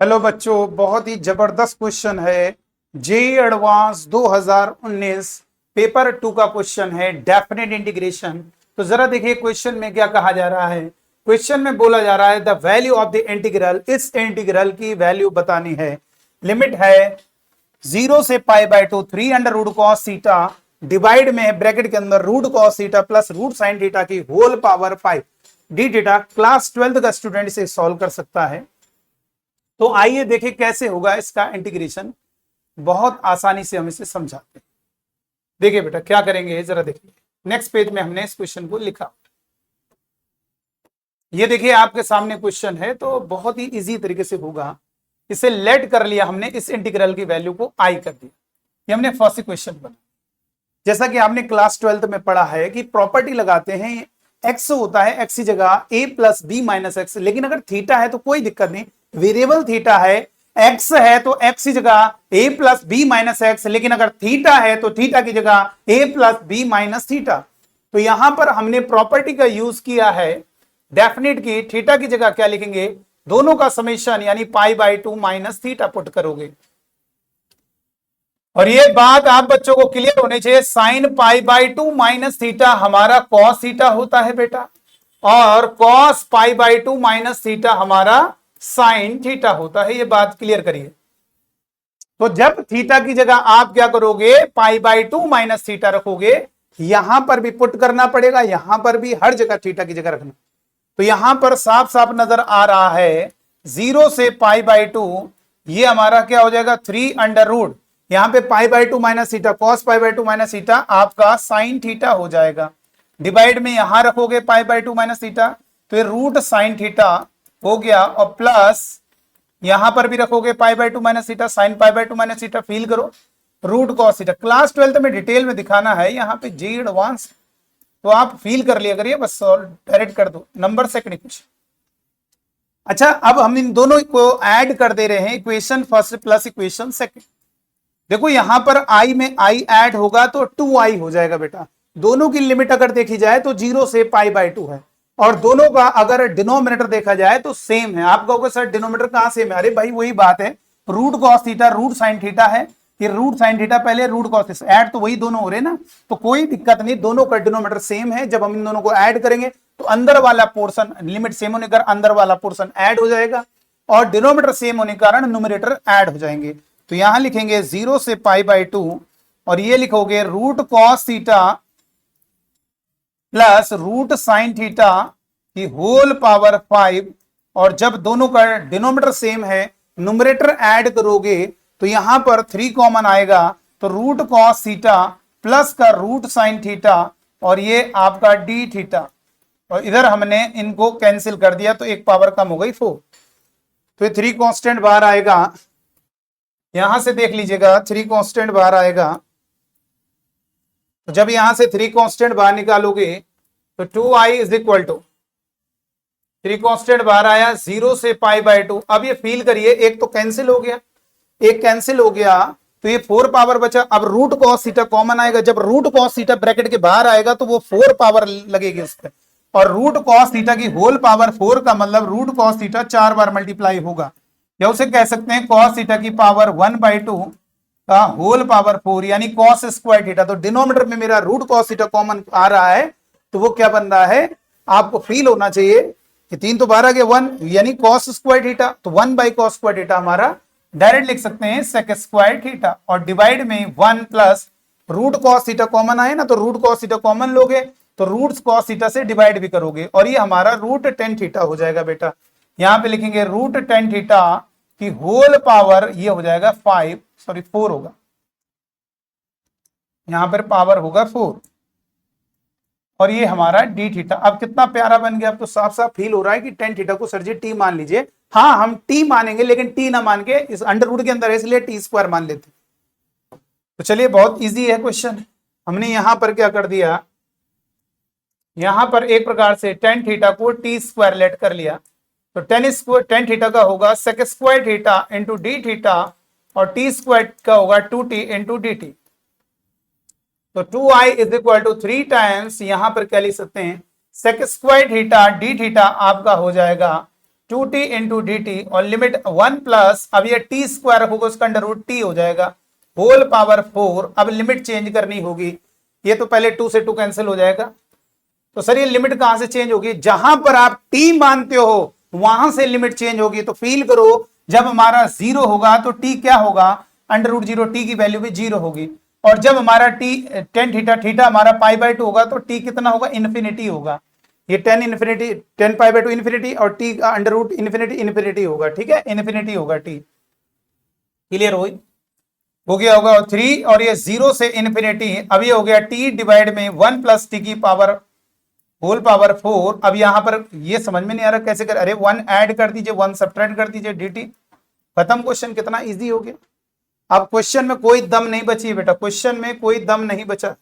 Hello बच्चों, बहुत ही जबरदस्त क्वेश्चन है। जेई एडवांस 2019 पेपर 2 का क्वेश्चन है, डेफिनेट इंटीग्रेशन। तो जरा देखिए क्वेश्चन में क्या कहा जा रहा है। क्वेश्चन में बोला जा रहा है the value of the integral, इस इंटीग्रल की वैल्यू बतानी है। लिमिट है 0 से pi by 2 3 under root cos theta, divide में है ब्रैकेट के अंदर root cos theta plus root sine theta की whole power 5 d theta. Class 12 का स्टूडेंट इसे सॉल्व कर सकता है। तो आइए देखें कैसे होगा इसका इंटीग्रेशन। बहुत आसानी से हम इसे समझाते हैं। देखिए बेटा क्या करेंगे, जरा देखिए नेक्स्ट पेज में हमने इस क्वेश्चन को लिखा। ये देखिए आपके सामने क्वेश्चन है, तो बहुत ही इजी तरीके से होगा। इसे लेट कर लिया हमने, इस इंटीग्रल की वैल्यू को आई कर दिया। ये हमने फर्स्ट क्वेश्चन बना। जैसा कि आपने क्लास 12 में पढ़ा है कि प्रॉपर्टी लगाते हैं, एक्स होता है एक्स की जगह ए प्लस बी माइनस एक्स, लेकिन अगर थीटा है तो कोई दिक्कत नहीं। वेरिएबल थीटा है, एक्स है तो एक्स की जगह ए प्लस बी माइनस एक्स, लेकिन अगर थीटा है तो थीटा की जगह ए प्लस बी माइनस थीटा। तो यहां पर हमने प्रॉपर्टी का यूज किया है डेफिनेट की। थीटा की जगह क्या लिखेंगे, दोनों का समेशन यानी पाई बाय 2 माइनस थीटा पुट करोगे। और ये बात आप बच्चों को क्लियर होनी चाहिए, sine pi by 2 minus theta हमारा कॉस थीटा होता है बेटा, और cos pi by 2 minus theta हमारा साइन थीटा होता है। ये बात क्लियर करिए। तो जब थीटा की जगह आप क्या करोगे, पाई बाय 2 माइनस थीटा रखोगे, यहां पर भी पुट करना पड़ेगा, यहां पर भी हर जगह थीटा की जगह रखना। तो यहां पर साफ साफ नजर आ रहा है 0 से पाई बाय 2, ये हमारा क्या हो जाएगा 3 अंडर रूट, यहां पे पाई by 2 minus theta, cos pi by 2 minus theta आपका साइन थीटा हो जाएगा। डिवाइड में यहां रखोगे पाई बाय 2 माइनस थीटा, तो ये रूट साइन थीटा हो गया, और प्लस यहां पर भी रखोगे पाई by 2 minus theta, sine pi by 2 minus theta, feel करो रूट कॉस थीटा। क्लास 12 में डिटेल में दिखाना है, यहां पे जी एडवांस तो आप फील कर लिया करिए, बस डायरेक्ट कर दो नंबर सेकंड कुछ। अच्छा, अब हम इन दोनों को ऐड कर दे रहे हैं, equation first plus equation second. देखो यहां पर आई में आई ऐड होगा तो 2i हो जाएगा बेटा। दोनों की लिमिट अगर देखी जाए तो 0 से पाई बाय 2 है, और दोनों का अगर डिनोमिनेटर देखा जाए तो सेम है। आप कहोगे सर डिनोमिनेटर कहां सेम है, अरे भाई वही बात है, root cos theta root sine theta है, ये रूट साइन थीटा पहले रूट कॉस ऐड, तो वही दोनों हो रहे ना, तो कोई दिक्कत नहीं, दोनों का डिनोमिनेटर सेम है। जब हम इन दोनों को ऐड करेंगे तो अंदर वाला पोर्शन, लिमिट सेम होने के कारण अंदर वाला पोर्शन ऐड हो जाएगा, और डिनोमिनेटर सेम होने के कारण न्यूमरेटर ऐड हो जाएंगे। तो यहां लिखेंगे 0 से पाई बाय 2, और ये लिखोगे root cos theta plus root sine theta की होल पावर 5, और जब दोनों का डिनोमिनेटर सेम है, न्यूमरेटर ऐड करोगे तो यहां पर 3 कॉमन आएगा, तो रूट कॉस थीटा प्लस का रूट साइन थीटा, और ये आपका डी थीटा, और इधर हमने इनको कैंसिल कर दिया तो एक पावर कम हो गई 4। तो ये 3 कांस्टेंट बाहर आएगा, यहां से देख लीजिएगा 3 कांस्टेंट बाहर आएगा। तो जब यहां से 3 कांस्टेंट बाहर निकालोगे तो 2i is equal to 3 constant बाहर आया 0 से पाई बाय 2। अब ये फील करिए, एक तो कैंसिल हो गया, एक कैंसिल हो गया, तो ये 4 पावर बचा। अब रूट कॉस थीटा कॉमन आएगा, जब रूट कॉस थीटा ब्रैकेट के बाहर आएगा तो वो 4 पावर लगेगी उस पर, और रूट कॉस थीटा की होल पावर 4 का मतलब रूट कॉस थीटा 4 बार मल्टीप्लाई होगा, या उसे कह सकते हैं कॉस थीटा की पावर 1/2 का होल पावर 4, यानी कॉस स्क्वायर थीटा। तो डिनोमिनेटर में मेरा रूट कॉस थीटा कॉमन आ रहा है, तो वो क्या बन रहा है, आपको फील होना चाहिए कि 3 तो बाहर आ गया 1, यानी कॉस स्क्वायर थीटा, तो 1/cos स्क्वायर थीटा हमारा डायरेक्ट लिख सकते हैं सेक स्क्वायर थीटा, और डिवाइड में 1 plus root cos theta common आए ना, तो रूट कॉस थीटा कॉमन लोगे तो रूट कॉस थीटा से डिवाइड भी करोगे, और ये हमारा रूट टेन थीटा हो जाएगा बेटा। यहां पे लिखेंगे रूट टेन थीटा की होल पावर, ये हो जाएगा 4 होगा, यहां पर पावर होगा 4, और ये हमारा डी थीटा। अब कितना प्यारा बन गया, अब तो साफ साफ फील हो रहा है कि टेन थीटा को सर जी टी मान लीजिए। हाँ हम टी मानेंगे, लेकिन टी ना मान के इस अंडर रूट के अंदर है, इसलिए टी स्क्वायर मान लेते। तो चलिए बहुत इजी है क्वेश्चन। हमने यहां पर क्या कर दिया, यहां पर एक प्रकार से टेन थीटा को टी स्क्वायर लेट कर लिया, तो टेन थीटा का होगा sec square theta into d theta, और टी स्क्वायर का होगा 2t इंटू डी टी। तो 2i is equal to 3 times, यहां पर क्या लिख सकते हैं sec square theta d theta आपका हो जाएगा 2t इंटू डी टी और लिमिट 1 प्लस, अब ये टी स्क्वायर होगा उसका अंडर रूट टी हो जाएगा होल पावर 4। अब लिमिट चेंज करनी होगी, ये तो पहले 2 से 2 कैंसिल हो जाएगा। तो सर ये लिमिट कहां से चेंज होगी, जहां पर आप टी मानते हो वहां से लिमिट चेंज होगी। तो फील करो जब हमारा 0 होगा तो टी क्या होगा, अंडर रूट 0, टी की वैल्यू भी 0 होगी। और जब हमारा टी टेन थीटा, थीटा हमारा पाई बाय 2 होगा तो टी कितना होगा, इन्फिनिटी होगा। ये 10 इन्फिनिटी, 10 पाई बाय 2 इन्फिनिटी और टी का अंडर रूट इन्फिनिटी इन्फिनिटी होगा। ठीक है, इन्फिनिटी होगा टी। क्लियर हो गया होगा। 3 और ये 0 से इन्फिनिटी, अब ये हो गया टी डिवाइड में 1 प्लस टी की पावर होल पावर 4। अब यहां पर ये समझ में नहीं आ रहा कैसे कर, अरे 1 ऐड कर दीजिए 1 सब्ट्रैक्ट कर दीजिए dt, खत्म क्वेश्चन। कितना इजी हो गया। अब क्वेश्चन में कोई दम नहीं बची बेटा, क्वेश्चन में कोई दम नहीं बचा।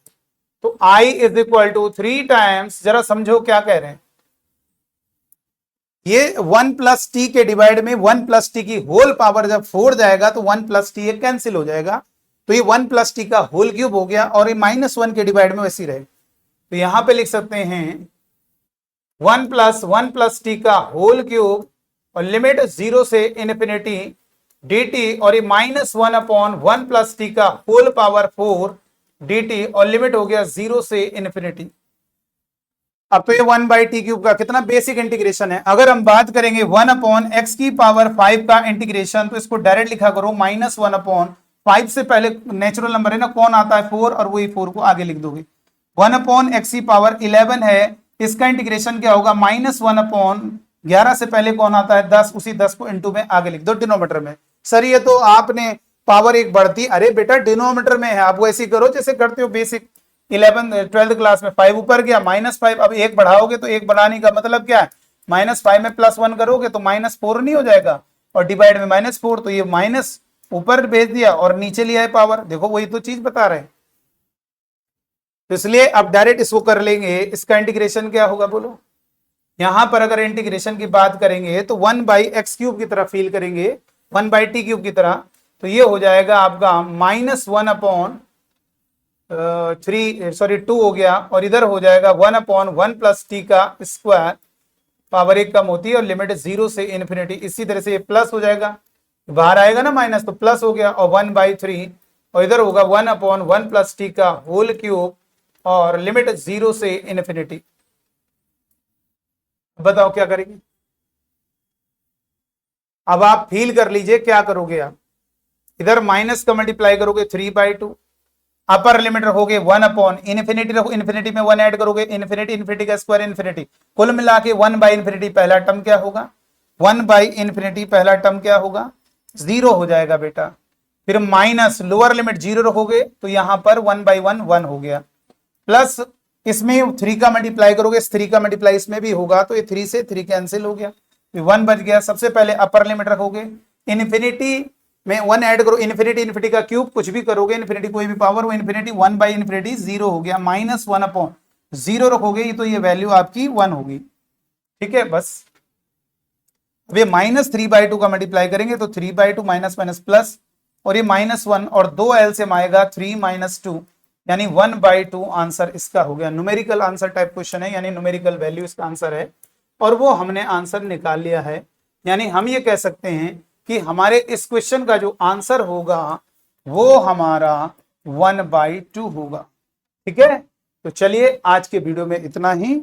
तो I is equal to 3 times, जरा समझो क्या कह रहे हैं, ये 1 प्लस टी के डिवाइड में 1 प्लस टी की होल पावर जब 4 जाएगा तो 1 प्लस टी कैंसिल हो जाएगा। तो ये 1 प्लस टी का होल क्यूब हो गया और ये -1 के डिवाइड में वैसी रहे। तो यहां पे लिख सकते हैं 1 प्लस टी का होल क्यूब और लिमिट 0 से इन्फिनिटी dt और ये -1 अपॉन 1 प्लस टी का होल पावर 4 dt और लिमिट हो गया 0 से इन्फिनिटी। अब तो ये 1 बाई टी क्यूब का कितना बेसिक इंटीग्रेशन है। अगर हम बात करेंगे 1 अपॉन एक्स की पावर 5 का इंटीग्रेशन, तो इसको डायरेक्ट लिखा करो -1 अपॉन 5 से पहले नेचुरल नंबर है ना, कौन आता है 4, और वही 4 को आगे लिख दोगे। 1 अपॉन एक्स की पावर 11 है, इसका इंटीग्रेशन क्या होगा, -1 अपॉन 11 से पहले कौन आता है 10, उसी 10 को इंटू में आगे लिख दो डिनोमीटर में। सर ये तो आपने पावर एक बढ़ती, अरे बेटा डिनोमीटर में है, आप वो ऐसे करो जैसे करते हो बेसिक 11 12th क्लास में। 5 ऊपर गया -5, अब एक बढ़ाओगे तो एक बढ़ाने का मतलब क्या है, -5 में +1 करोगे तो -4 नहीं हो जाएगा, और डिवाइड में -4, तो ये माइनस ऊपर भेज दिया और नीचे लिया है पावर। देखो वही तो चीज बता रहे हैं। तो इसलिए अब डायरेक्ट इसको कर लेंगे, इसका इंटीग्रेशन क्या होगा बोलो। यहां पर अगर इंटीग्रेशन की बात करेंगे तो 1 बाई एक्स क्यूब की तरह फील करेंगे, 1 बाई टी क्यूब की तरह। तो ये हो जाएगा आपका -1 अपॉन 2 हो गया, और इधर हो जाएगा 1 अपॉन 1 प्लस टी का स्क्वायर, पावर 1 कम होती है और लिमिट 0 से इन्फिनिटी। इसी तरह से ये प्लस हो जाएगा, बाहर आएगा ना माइनस, तो प्लस हो गया, और 1/3, और इधर होगा 1 अपॉन 1 प्लस टी का होल क्यूब और लिमिट 0 से इन्फिनिटी। बताओ क्या करेंगे। अब आप फील कर लीजिए क्या करोगे आप, इधर माइनस का मल्टीप्लाई करोगे 3/2, अपर लिमिट रखोगे 1 अपॉन इन्फिनिटी, रखो इन्फिनिटी में 1 ऐड करोगे, इन्फिनिटी इन्फिनिटी का स्क्वायर इन्फिनिटी, कुल मिला के 1 बाई इन्फिनिटी पहला टर्म क्या होगा, 1 बाई इन्फिनिटी पहला टर्म क्या होगा, 0 हो जाएगा बेटा। फिर माइनस लोअर लिमिट 0 रखोगे तो यहां पर 1/1 1 हो गया, प्लस इसमें 3 का मल्टीप्लाई करोगे, 3 का मल्टीप्लाई इसमें भी होगा, तो ये 3 से 3 कैंसिल हो गया, 1 बच गया। सबसे पहले अपर लिमिट रखोगे, इन्फिनिटी में 1 ऐड करो, इन्फिनिटी इन्फिनिटी का क्यूब कुछ भी करोगे, इन्फिनिटी कोई भी पावर, वो इन्फिनिटी 1 बाई इन्फिनिटी 0 हो गया, -1 अपॉन 0 रखोगे तो ये वैल्यू आपकी 1 होगी। ठीक है, बस अब ये -3/2 का मल्टीप्लाई करेंगे तो 3/2 माइनस माइनस प्लस, और ये -1 और 2 एलसीएम आएगा 3 - 2 यानी 1/2 आंसर इसका हो गया। न्यूमेरिकल आंसर टाइप क्वेश्चन है, यानी न्यूमेरिकल वैल्यू इसका आंसर है, और वो हमने आंसर निकाल लिया है। यानी हम ये कह सकते हैं कि हमारे इस क्वेश्चन का जो आंसर होगा वो हमारा 1/2 होगा। ठीक है, तो चलिए आज के वीडियो में इतना ही।